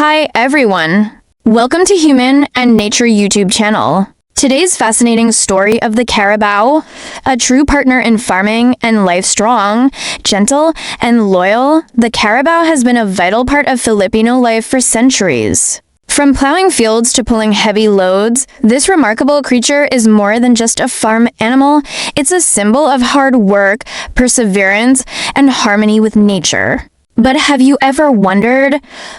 Hi everyone! Welcome to Human and Nature YouTube channel. Today's fascinating story of the Carabao, a true partner in farming and life. Strong, gentle, and loyal, the Carabao has been a vital part of Filipino life for centuries. From plowing fields to pulling heavy loads, this remarkable creature is more than just a farm animal. It's a symbol of hard work, perseverance, and harmony with nature. But have you ever wondered,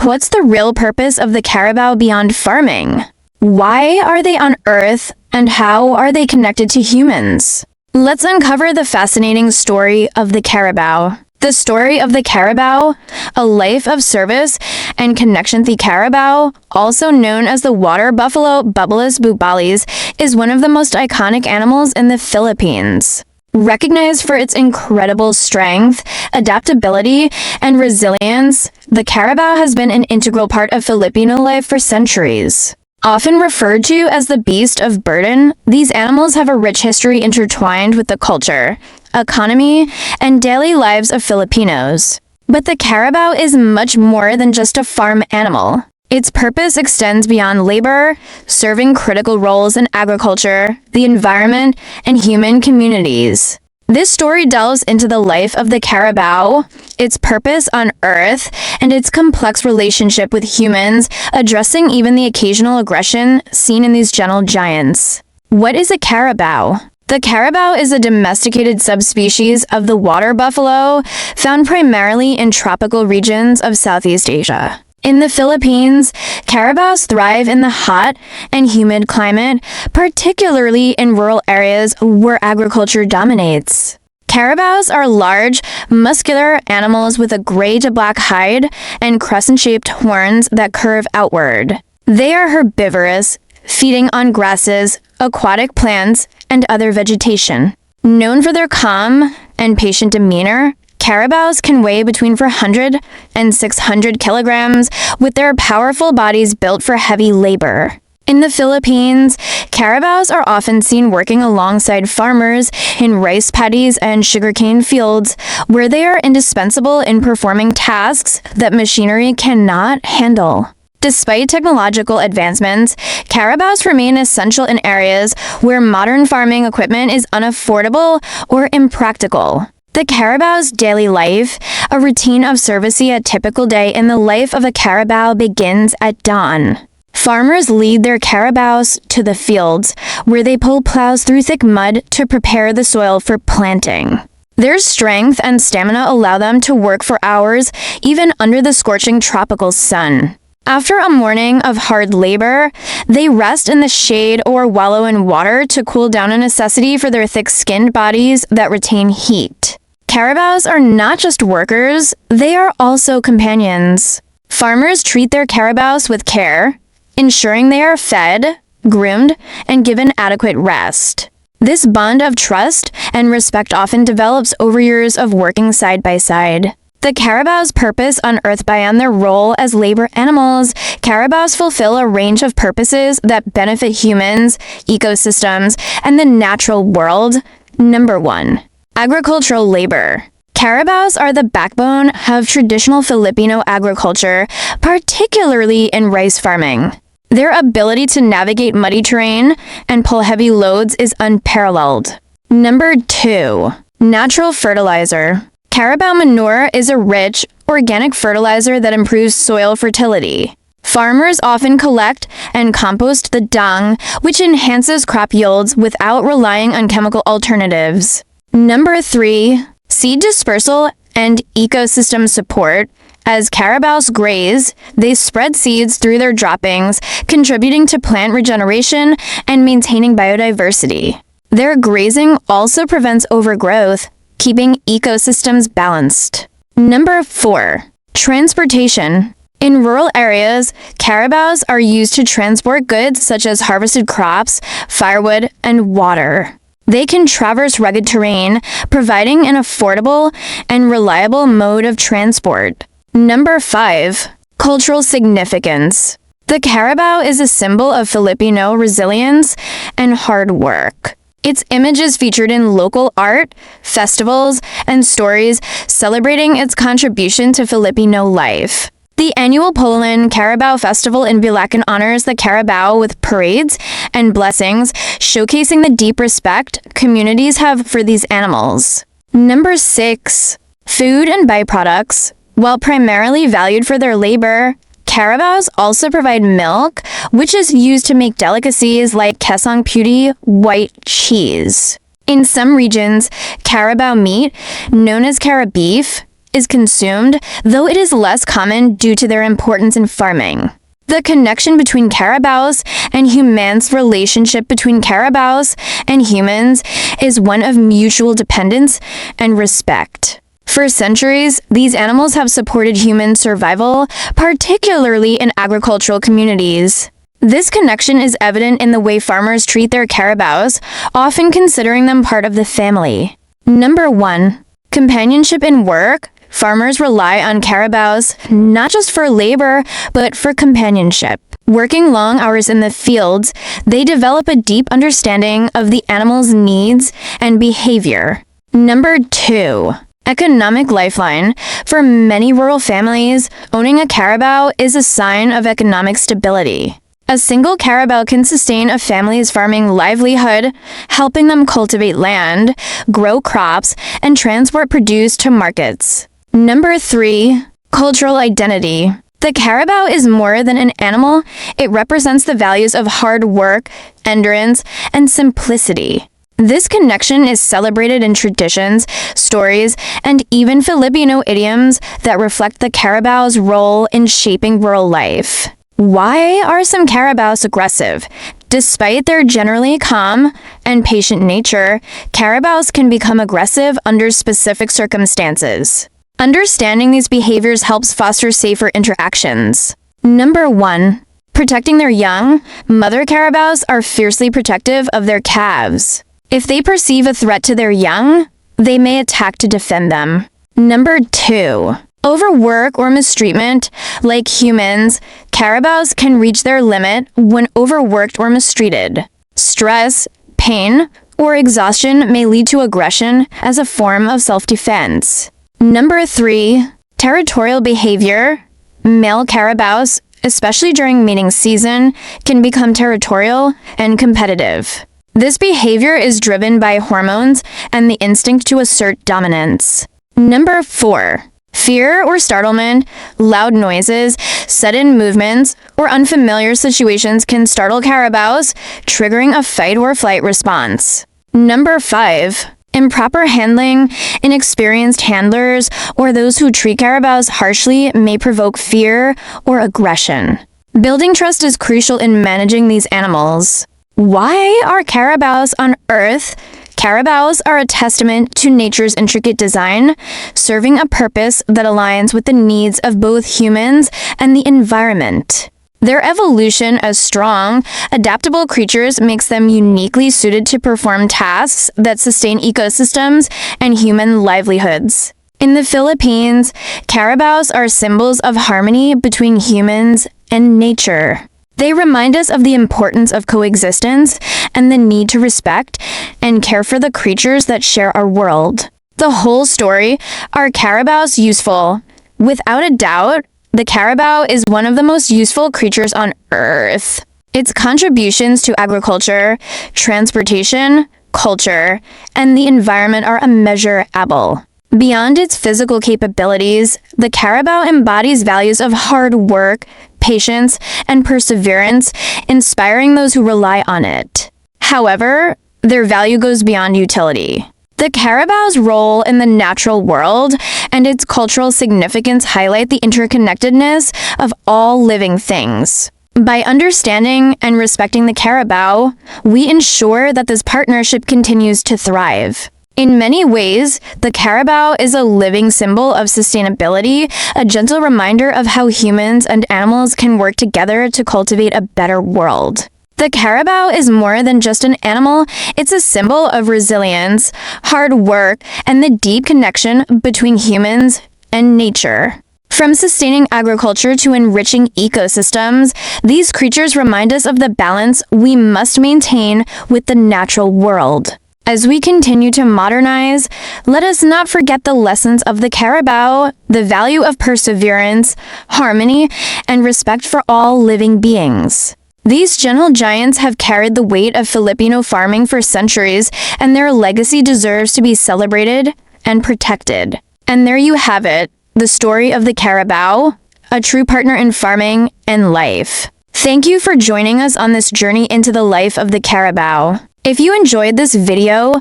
what's the real purpose of the Carabao beyond farming? Why are they on Earth, and how are they connected to humans? Let's uncover the fascinating story of the Carabao. The story of the Carabao, a life of service and connection. The Carabao, also known as the water buffalo Bubalus bubalis, is one of the most iconic animals in the Philippines. Recognized for its incredible strength, adaptability, and resilience, the Carabao has been an integral part of Filipino life for centuries. Often referred to as the beast of burden, these animals have a rich history intertwined with the culture, economy, and daily lives of Filipinos. But the Carabao is much more than just a farm animal. Its purpose extends beyond labor, serving critical roles in agriculture, the environment, and human communities. This story delves into the life of the Carabao, its purpose on Earth, and its complex relationship with humans, addressing even the occasional aggression seen in these gentle giants. What is a Carabao? The Carabao is a domesticated subspecies of the water buffalo, found primarily in tropical regions of Southeast Asia. In the Philippines, Carabaos thrive in the hot and humid climate, particularly in rural areas where agriculture dominates. Carabaos are large, muscular animals with a gray to black hide and crescent-shaped horns that curve outward. They are herbivorous, feeding on grasses, aquatic plants, and other vegetation. Known for their calm and patient demeanor, Carabaos can weigh between 400 and 600 kilograms, with their powerful bodies built for heavy labor. In the Philippines, Carabaos are often seen working alongside farmers in rice paddies and sugarcane fields, where they are indispensable in performing tasks that machinery cannot handle. Despite technological advancements, Carabaos remain essential in areas where modern farming equipment is unaffordable or impractical. The Carabao's daily life, a routine of service. A typical day in the life of a Carabao begins at dawn. Farmers lead their Carabaos to the fields, where they pull plows through thick mud to prepare the soil for planting. Their strength and stamina allow them to work for hours, even under the scorching tropical sun. After a morning of hard labor, they rest in the shade or wallow in water to cool down, a necessity for their thick-skinned bodies that retain heat. Carabaos are not just workers, they are also companions. Farmers treat their Carabaos with care, ensuring they are fed, groomed, and given adequate rest. This bond of trust and respect often develops over years of working side by side. The Carabao's purpose on Earth. Beyond their role as labor animals, Carabaos fulfill a range of purposes that benefit humans, ecosystems, and the natural world. Number 1. Agricultural labor. Carabaos are the backbone of traditional Filipino agriculture, particularly in rice farming. Their ability to navigate muddy terrain and pull heavy loads is unparalleled. Number 2. Natural fertilizer. Carabao manure is a rich, organic fertilizer that improves soil fertility. Farmers often collect and compost the dung, which enhances crop yields without relying on chemical alternatives. Number 3. Seed dispersal and ecosystem support. As Carabaos graze, they spread seeds through their droppings, contributing to plant regeneration and maintaining biodiversity. Their grazing also prevents overgrowth, keeping ecosystems balanced. Number 4. Transportation. In rural areas, Carabaos are used to transport goods such as harvested crops, firewood, and water. They can traverse rugged terrain, providing an affordable and reliable mode of transport. Number 5. Cultural significance. The Carabao is a symbol of Filipino resilience and hard work. Its image is featured in local art, festivals, and stories celebrating its contribution to Filipino life. The The annual Poland Carabao Festival in Bulacan honors the Carabao with parades and blessings, showcasing the deep respect communities have for these animals. Number 6. Food and byproducts. While primarily valued for their labor, Carabaos also provide milk, which is used to make delicacies like kesong puri, white cheese. In some regions, Carabao meat, known as Cara beef, is consumed, though it is less common due to their importance in farming. The connection between Carabaos and humans' relationship between Carabaos and humans is one of mutual dependence and respect. For centuries, these animals have supported human survival, particularly in agricultural communities. This connection is evident in the way farmers treat their Carabaos, often considering them part of the family. Number 1. Companionship in work. Farmers rely on Carabaos not just for labor, but for companionship. Working long hours in the fields, they develop a deep understanding of the animal's needs and behavior. Number 2. Economic lifeline. For many rural families, owning a Carabao is a sign of economic stability. A single Carabao can sustain a family's farming livelihood, helping them cultivate land, grow crops, and transport produce to markets. Number 3. Cultural identity. The Carabao is more than an animal. It represents the values of hard work, endurance, and simplicity. This connection is celebrated in traditions, stories, and even Filipino idioms that reflect the Carabao's role in shaping rural life. Why are some Carabaos aggressive? Despite their generally calm and patient nature, Carabaos can become aggressive under specific circumstances. Understanding these behaviors helps foster safer interactions. Number 1. Protecting their young. Mother Carabaos are fiercely protective of their calves. If they perceive a threat to their young, they may attack to defend them. Number 2. Overwork or mistreatment. Like humans, Carabaos can reach their limit when overworked or mistreated. Stress, pain, or exhaustion may lead to aggression as a form of self-defense. Number 3. Territorial behavior. Male Carabaos, especially during mating season, can become territorial and competitive. This behavior is driven by hormones and the instinct to assert dominance. Number 4. Fear or startlement. Loud noises, sudden movements, or unfamiliar situations can startle Carabaos, triggering a fight or flight response. Number 5. Improper handling. Inexperienced handlers or those who treat Carabaos harshly may provoke fear or aggression. Building trust is crucial in managing these animals. Why are Carabaos on Earth? Carabaos are a testament to nature's intricate design, serving a purpose that aligns with the needs of both humans and the environment. Their evolution as strong, adaptable creatures makes them uniquely suited to perform tasks that sustain ecosystems and human livelihoods. In the Philippines, Carabaos are symbols of harmony between humans and nature. They remind us of the importance of coexistence and the need to respect and care for the creatures that share our world. The whole story, are Carabaos useful? Without a doubt, the Carabao is one of the most useful creatures on Earth. Its contributions to agriculture, transportation, culture, and the environment are immeasurable. Beyond its physical capabilities, the Carabao embodies values of hard work, patience, and perseverance, inspiring those who rely on it. However, their value goes beyond utility. The Carabao's role in the natural world and its cultural significance highlight the interconnectedness of all living things. By understanding and respecting the Carabao, we ensure that this partnership continues to thrive. In many ways, the Carabao is a living symbol of sustainability, a gentle reminder of how humans and animals can work together to cultivate a better world. The Carabao is more than just an animal, it's a symbol of resilience, hard work, and the deep connection between humans and nature. From sustaining agriculture to enriching ecosystems, these creatures remind us of the balance we must maintain with the natural world. As we continue to modernize, let us not forget the lessons of the Carabao, the value of perseverance, harmony, and respect for all living beings. These gentle giants have carried the weight of Filipino farming for centuries, and their legacy deserves to be celebrated and protected. And there you have it, the story of the Carabao, a true partner in farming and life. Thank you for joining us on this journey into the life of the Carabao. If you enjoyed this video,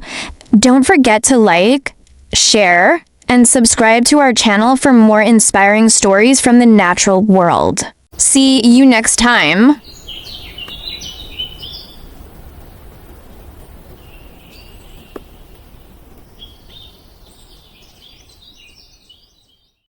don't forget to like, share, and subscribe to our channel for more inspiring stories from the natural world. See you next time.